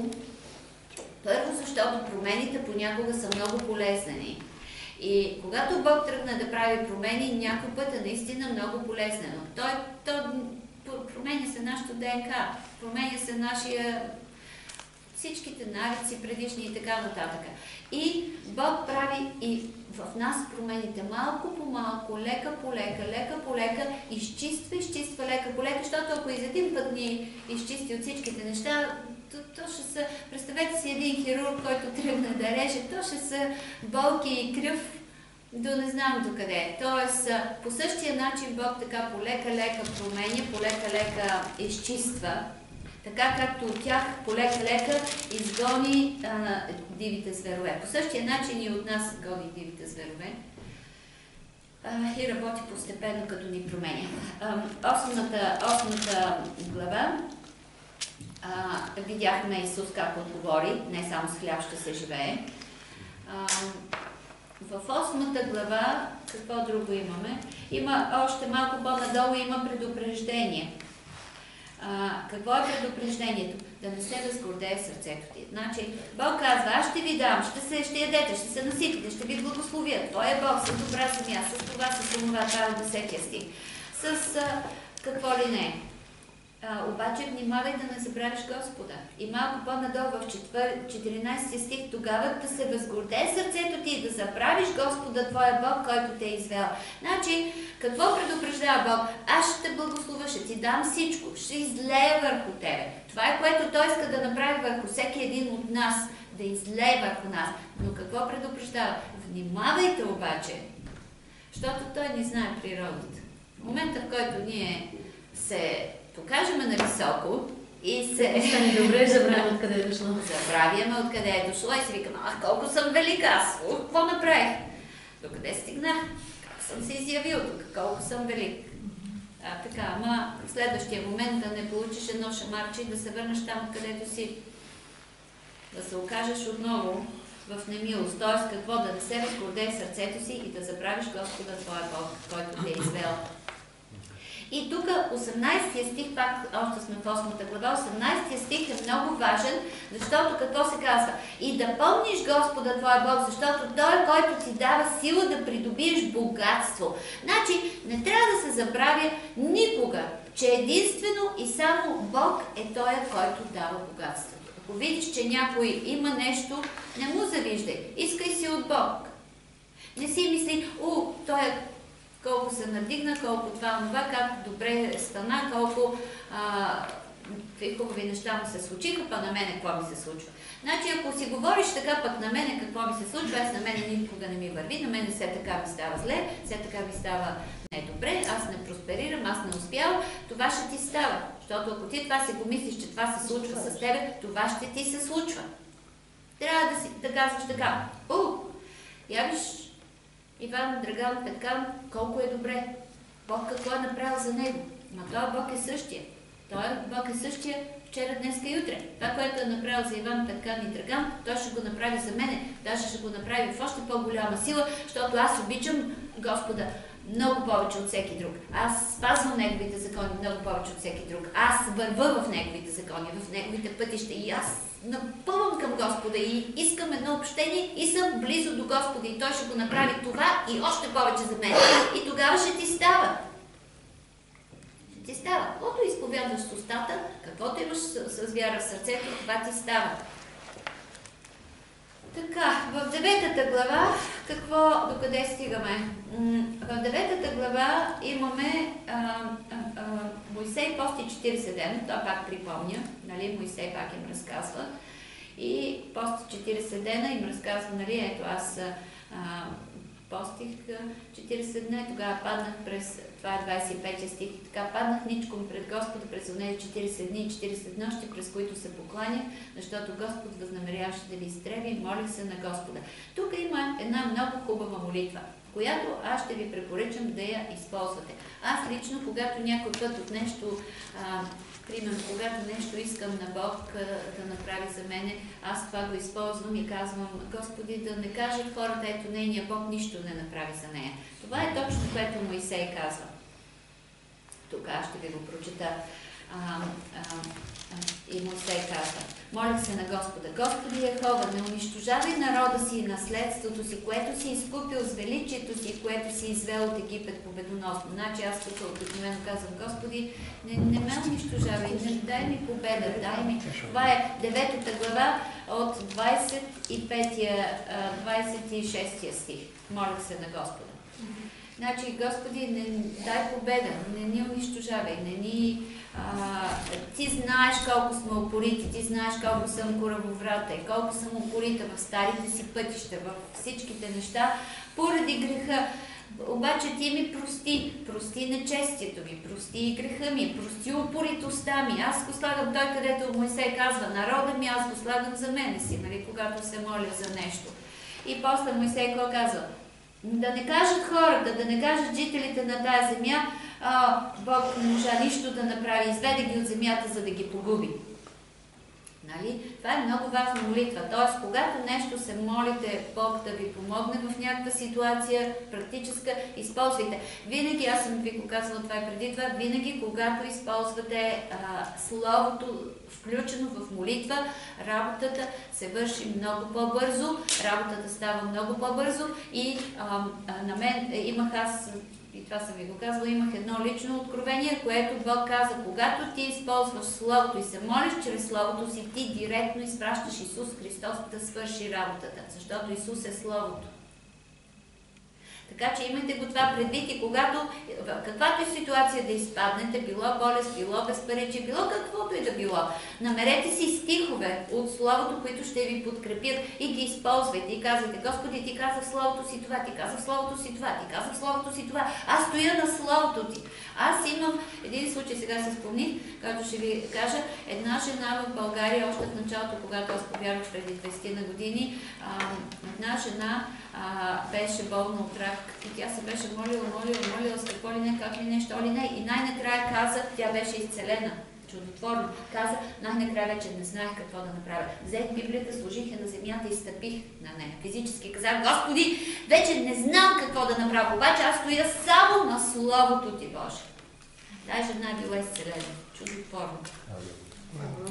S1: Първо, защото промените понякога са много болезнени. И когато Бог тръгне да прави промени, някой път е наистина много болезнено. Той променя се нашето ДНК, променя се всичките навици, предишни и така нататък. И Бог прави и в нас промените малко по малко, лека по лека, изчиства лека по лека, защото ако и за един път ни изчисти от всичките неща, то ще са, представете си един хирург, който тръгне да реже, то ще са болки и кръв до не знам до къде. Тоест, по същия начин Бог така полека променя, полека изчиства, така както от тях полека изгони дивите зверове. По същия начин и от нас гони дивите зверове и работи постепенно, като ни променя. 8 глава видяхме Исус как отговори: не само с хляб ще се живее. В 8 глава какво друго имаме? Има още малко по-надолу, има предупреждение. Какво е предупреждението? Да не се възгордее сърцето ти. Значи, Бог казва: аз ще ви дам, ще ядете, ще се наситите, ще ви благословя. Твоя Бог с добра земя, с това, с това, това е 10 стих. с какво ли не. Обаче внимавай да не забравиш Господа. И малко по-надолу в 14 стих, тогава да се възгордее сърцето ти и да забравиш Господа твоя Бог, който те е извел. Значи, какво предупреждава Бог? Аз ще те благословя, ще ти дам всичко, ще излея върху тебе. Това е което Той иска да направи върху всеки един от нас, да излее върху нас. Но какво предупреждава? Внимавайте обаче, защото Той не знае природата. В момента, в който ние се покажем на високо и се...
S3: Стане добре, забравяме откъде е дошло.
S1: Забравяме откъде е дошло и си викаме, колко съм велика аз, какво направих? Докъде стигнах? Как съм се изявил тук? Колко съм велик? Така, ама в следващия момент да не получиш едно шамарче и да се върнеш там, където си. Да се окажеш отново в немилост. Т.е. какво? Да не се възгордее сърцето си и да забравиш Господа твоя Бог, който те е извел. И тук 18 стих, пак още сме в 8 глава, 18 стих е много важен, защото какво се казва? И да помниш Господа твоя Бог, защото Той е, който ти дава сила да придобиеш богатство. Значи, не трябва да се забравя никога, че единствено и само Бог е Той, който дава богатство. Ако видиш, че някой има нещо, не му завиждай. Искай си от Бог. Не си мисли, той е колко се надигна, колко това, как добре стана, колко хубави неща му се случиха, па на мене какво ми се случва. Значи, ако си говориш така, пък на мене какво ми се случва, аз на мене никога не ми върви, на мене все така ми става зле, все така ми става недобре, аз не просперирам, аз не успявам, това ще ти става. Защото ако ти това си го мислиш, че това се случва с тебе, това ще ти се случва. Трябва да казваш така, я виж, Иван, Драган, Петкан, колко е добре. Бог какво е направил за него. Но този Бог е същия. Той Бог е същия вчера, днеска и утре. Това, което е направил за Иван, Петкан и Драган, той ще го направи за мене. Даже ще го направи в още по-голяма сила, защото аз обичам Господа много повече от всеки друг. Аз спазвам Неговите закони много повече от всеки друг. Аз вървя в Неговите закони, в Неговите пътища и аз напълвам към Господа и искам едно общение и съм близо до Господа и Той ще го направи това и още повече за мен. И тогава ще ти става. Ще ти става. Каквото изповядваш с устата, каквото имаш с вяра в сърцето, това ти става. Така, в 9 глава, докъде стигаме? В 9 глава имаме Мойсей пости 40 дена, това пак припомня, нали, Мойсей пак им разказва. И пости 40 дена им разказва, нали, ето аз постих 40 дни, тогава паднах през, това е 25 стих, така паднах ничком пред Господа през онези 40 дни и 40 нощи, през които се покланях, защото Господ възнамеряваше да ви изтреби и молих се на Господа. Тук има една много хубава молитва, която аз ще ви препоръчам да я използвате. Аз лично, когато някой път от нещо, примерно, когато нещо искам на Бог да направи за мене, аз това го използвам и казвам, Господи, да не кажат хората, ето нейния Бог нищо не направи за нея. Това е точно, което Мойсей казва. Тук аз ще ви го прочета. И Мойсей казва, молих се на Господа, Господи Йехова, не унищожавай народа си и наследството си, което си изкупил с величието си, което си извел от Египет победоносно. Значи аз тук обикновено казвам, Господи, не ме унищожавай, дай ми победа, дай ми. Това е 9 глава от 26 стих. Молих се на Господа. Значи, Господи, дай победа, не ни унищожавай, не ни... ти знаеш колко сме упорити, ти знаеш колко съм коравоврата и колко съм упорита в старите си пътища, в всичките неща, поради греха. Обаче ти ми прости нечестието ми, прости греха ми, прости упоритостта ми. Аз го слагам той, където Мойсей казва, народа ми, аз го слагам за мене си, нали, когато се моля за нещо. И после Мойсей какво казва? Да не кажат хората, да не кажат жителите на тази земя, Бог не можа нищо да направи, изведе ги от земята, за да ги погуби. Нали? Това е много важна молитва. Т.е. когато нещо се молите Бог да ви помогне в някаква ситуация, практическа, използвайте. Винаги, аз съм ви го казвала това и преди това, винаги когато използвате Словото включено в молитва, работата се върши много по-бързо, работата става много по-бързо и на мен имах аз и това съм ви го казвала, имах едно лично откровение, което Бог каза, когато ти използваш Словото и се молиш чрез Словото си, ти директно изпращаш Исус Христос да свърши работата, защото Исус е Словото. Така че имайте го това предвид и когато, в каквато и ситуация да изпаднете, било болест, било безпаричие, било каквото и да било, намерете си стихове от Словото, които ще ви подкрепят и ги използвайте и казвайте, Господи, ти каза в Словото си това, ти каза в Словото си това, ти каза в Словото си това, аз стоя на Словото ти. Аз имам един случай, сега се спомних, който ще ви кажа, една жена в България, още в началото, когато аз повярвах преди 20 на години, една жена беше болна от рак и тя се беше молила с какво ли не, как ли не, що ли не и най-накрая каза, тя беше изцелена. Чудотворно. Каза, най-накрая вече не знаех какво да направя. Взех Библията, сложих я на земята и стъпих на нея. Физически казах, Господи, вече не знам какво да направя, обаче аз стоя само на Словото Ти, Боже. Тая жена е била изцелена. Чудотворно.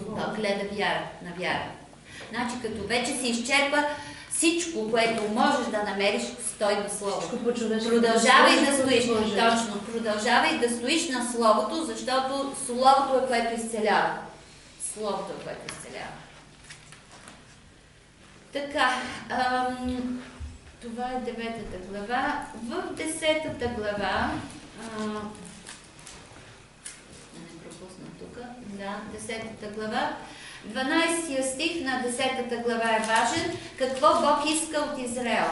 S1: Бог гледа вяра на вяра. Значи, като вече се изчерпа всичко, което можеш да намериш, стой на Словото. Продължавай да стоиш. Точно. Продължавай да стоиш на Словото, защото Словото е което изцелява. Словото е което изцелява. Така, това е 9-та глава. В 10-та глава, не пропусна тук, да, 10-та глава, 12 стих на 10-та глава е важен. Какво Бог иска от Израел?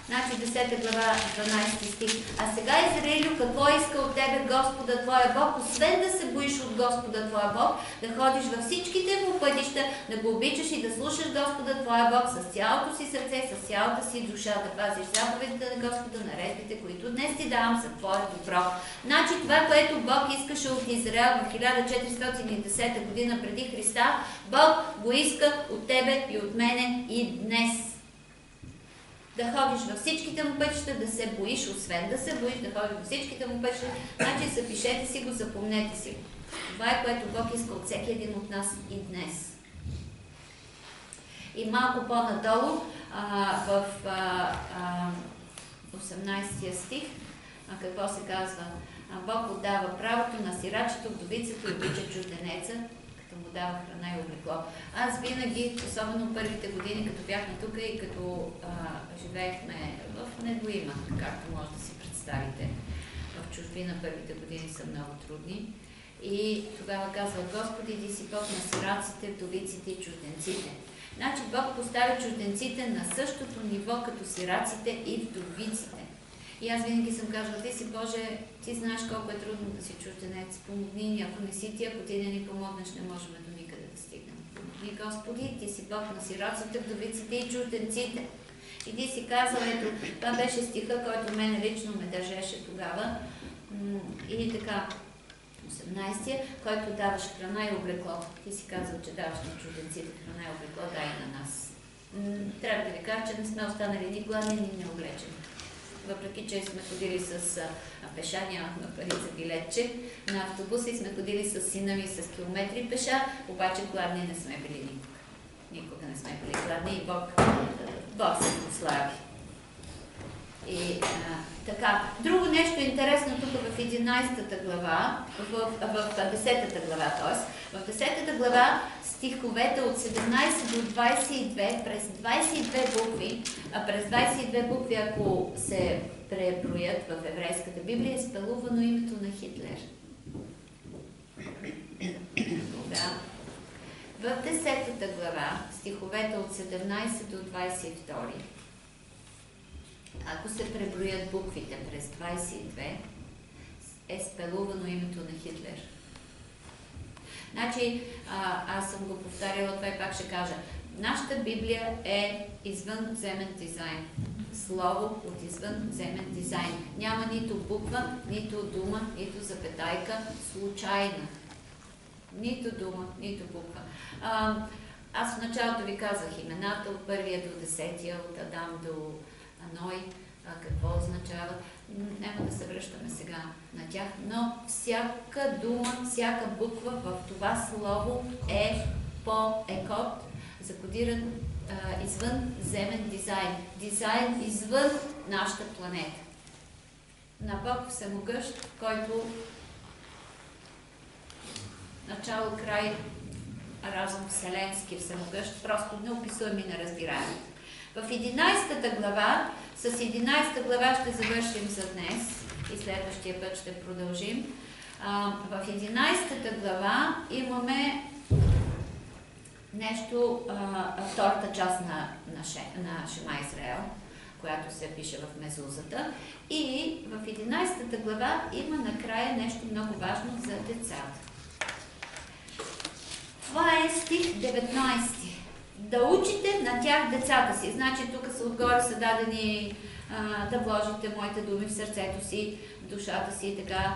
S1: Значи 10 глава, 12 стих. А сега, Израилю, какво иска от тебе Господа твоя Бог, освен да се боиш от Господа твоя Бог, да ходиш във всичките му пътища, да го обичаш и да слушаш Господа твоя Бог с цялото си сърце, с цялата си душа, да пазиш заповедите на Господа, наредбите, които днес ти давам за твое добро. Значи това, което Бог искаше от Израел в 1410 година преди Христа, Бог го иска от тебе и от мене и днес. Да ходиш във всичките му пътища, да се боиш, освен да се боиш, да ходиш във всичките му пътища. Значи запишете си го, запомнете си го. Това е което Бог иска от всеки един от нас и днес. И малко по-надолу, в 18 стих, какво се казва? Бог отдава правото на сирачето, вдовицата и обича чужденеца, му дава храна и облекло. Аз винаги, особено първите години, като бяхме тук и като живеехме в недоима, както може да си представите. В чужбина първите години са много трудни. И тогава казва, Господи, ти си Бог на сираците, вдовиците и чужденците. Значи Бог поставя чужденците на същото ниво, като сираците и вдовиците. И аз винаги съм казвала, ти си Боже, ти знаеш колко е трудно да си чужденец, помогни ни, ако не си ти, ако ти не ни помогнеш, не можем до никъде да стигнем. Помогни, Господи, ти си Бог на сираците, вдовиците и чужденците. И ти си казал, ето, това беше стиха, който мен лично ме държеше тогава. И така, 18-я, който даваш храна и облекло. Ти си казал, че даваш на чужденците храна и облекло, дай на нас. Трябва да ви кажа, че не сме останали ни гладни, ни необлечени. Въпреки, че сме ходили с пеша, нямахме пари за билетче, на автобуса и сме ходили с сина ми с километри пеша, обаче гладни не сме били никога. Никога не сме били гладни и Бог се прослави. И така, друго нещо интересно тук в 11-та глава, в 10-та глава, т.е. в 10-та глава стиховете от 17 до 22, през 22 букви, през 22 букви, ако се преброят в еврейската Библия, е спелувано името на Хитлер. Да. В 10-та глава, стиховете от 17 до 22, ако се преброят буквите през 22, е спелувано името на Хитлер. Значи, аз съм го повтаряла, това и пак ще кажа. Нашата Библия е извънземен дизайн. Слово от извънземен дизайн. Няма нито буква, нито дума, нито запетайка, случайна. Нито дума, нито буква. Аз в началото ви казах имената от 1 до 10, от Адам до Ной, какво означава. Няма да се връщаме сега на тях, но всяка дума, всяка буква в това слово е код, закодиран извънземен дизайн. Дизайн извън нашата планета. На Бог всемогъщ, който начало, край, разум вселенски, всемогъщ, просто неописуем и неразбираем. В 11-та глава, с 11-та глава ще завършим за днес и следващия път ще продължим. В 11-та глава имаме нещо, втората част на Шема Израел, която се пише в Мезузата. И в 11-та глава има накрая нещо много важно за децата. Това е стих 19. Да учите на тях децата си. Значи тук отгоре са дадени да вложите моите думи в сърцето си, в душата си и така,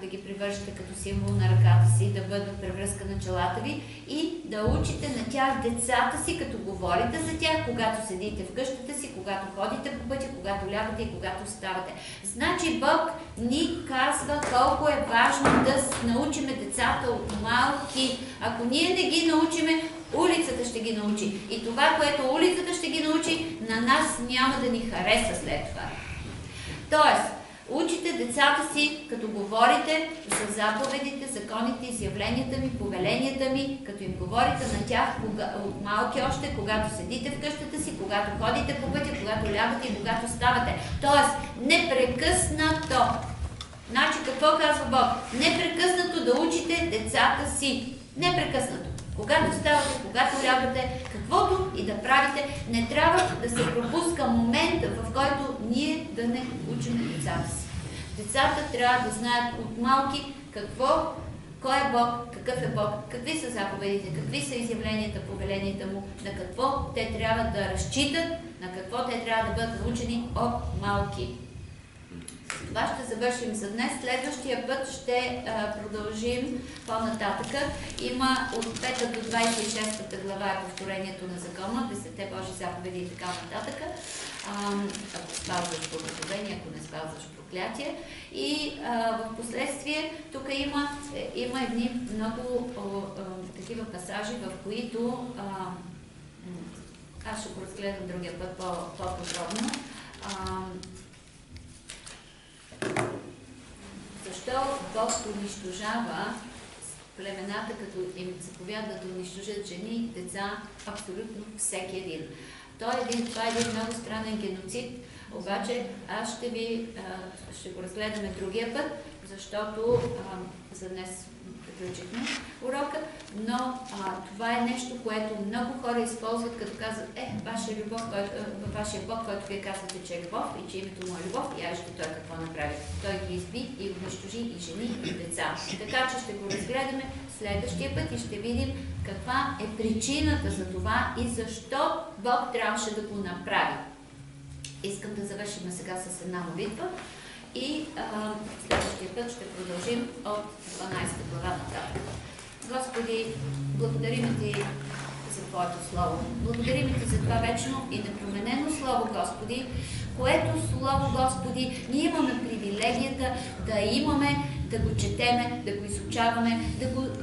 S1: да ги привържете като символ на ръката си, да бъдат превръзка на челата ви и да учите на тях децата си, като говорите за тях, когато седите в къщата си, когато ходите по пътя, когато лягате и когато ставате. Значи Бог ни казва колко е важно да научиме децата от малки. Ако ние не ги научиме, улицата ще ги научи. И това, което улицата ще ги научи, на нас няма да ни хареса след това. Тоест, учите децата си, като говорите за заповедите, законите, изявленията ми, повеленията ми, като им говорите на тях от малки още, когато седите в къщата си, когато ходите по пътя, когато лягате и когато ставате. Тоест, непрекъснато. Значи, какво казва Бог? Непрекъснато да учите децата си. Непрекъснато. Когато ставате, когато лягате, каквото и да правите, не трябва да се пропуска момента, в който ние да не учим децата си. Децата трябва да знаят от малки кой е Бог, какъв е Бог, какви са заповедите, какви са изявленията, повеленията му, на какво те трябва да разчитат, на какво те трябва да бъдат научени от малки. Това ще завършим за днес. Следващия път ще продължим по-нататъка. Има от 5 до 26 глава е повторението на закона, 10 Божи заповеди и така нататък. Ако спазваш благословение, ако не спазваш проклятие. И в последствие тук има едни много такива пасажи, в които аз ще го разгледам другия път по-подробно. Защо Бог унищожава племената, като им заповяда да унищожат жени, деца, абсолютно всеки един. Това е един много странен геноцид, обаче аз ще го разгледаме другия път, защото за днес приключихме урока, но това е нещо, което много хора използват, като казват, вашия Бог, който вие казвате, че е любов и че името му е любов, и вижте той какво направи. Той ги изби и унищожи и жени, и деца. Така че ще го разгледаме следващия път и ще видим каква е причината за това и защо Бог трябваше да го направи. Искам да завършим сега с една молитва. И следващия път ще продължим от 12 глава нататък. Господи, благодарим Ти за Твоето Слово. Благодарим Ти за това вечно и непроменено Слово, Господи, което Слово, Господи, ние имаме привилегията да имаме, да го четеме, да го изучаваме,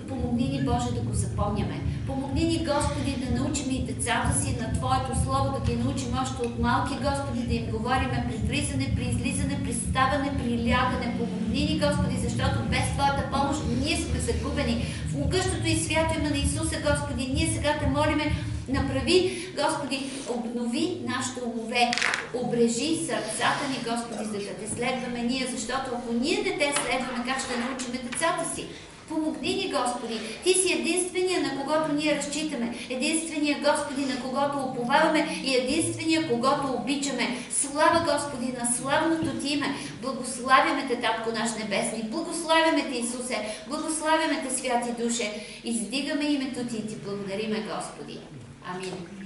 S1: помогни ни, Боже, да го запомняме. Помогни ни, Господи, да научим и децата си на Твоето Слово, да ги научим още от малки, Господи, да им говориме при влизане, при излизане, при ставане, при лягане. Помогни ни, Господи, защото без Твоята помощ ние сме загубени. В могъщото и свято име на Исуса, Господи, ние сега Те молиме, направи, Господи, обнови нашите умове, обрежи сърцата ни, Господи, за да Те следваме ние, защото ако ние не Те следваме, как ще научим децата си? Помогни ни, Господи. Ти си единствения, на когото ние разчитаме. Единствения, Господи, на когото уповаваме и единствения, когото обичаме. Слава, Господи, на славното Ти име. Благославяме Те, Татко наш небесни. Благославяме Те, Исусе. Благославяме Те, святи душе. Издигаме името Ти и Ти благодариме, Господи. Амин.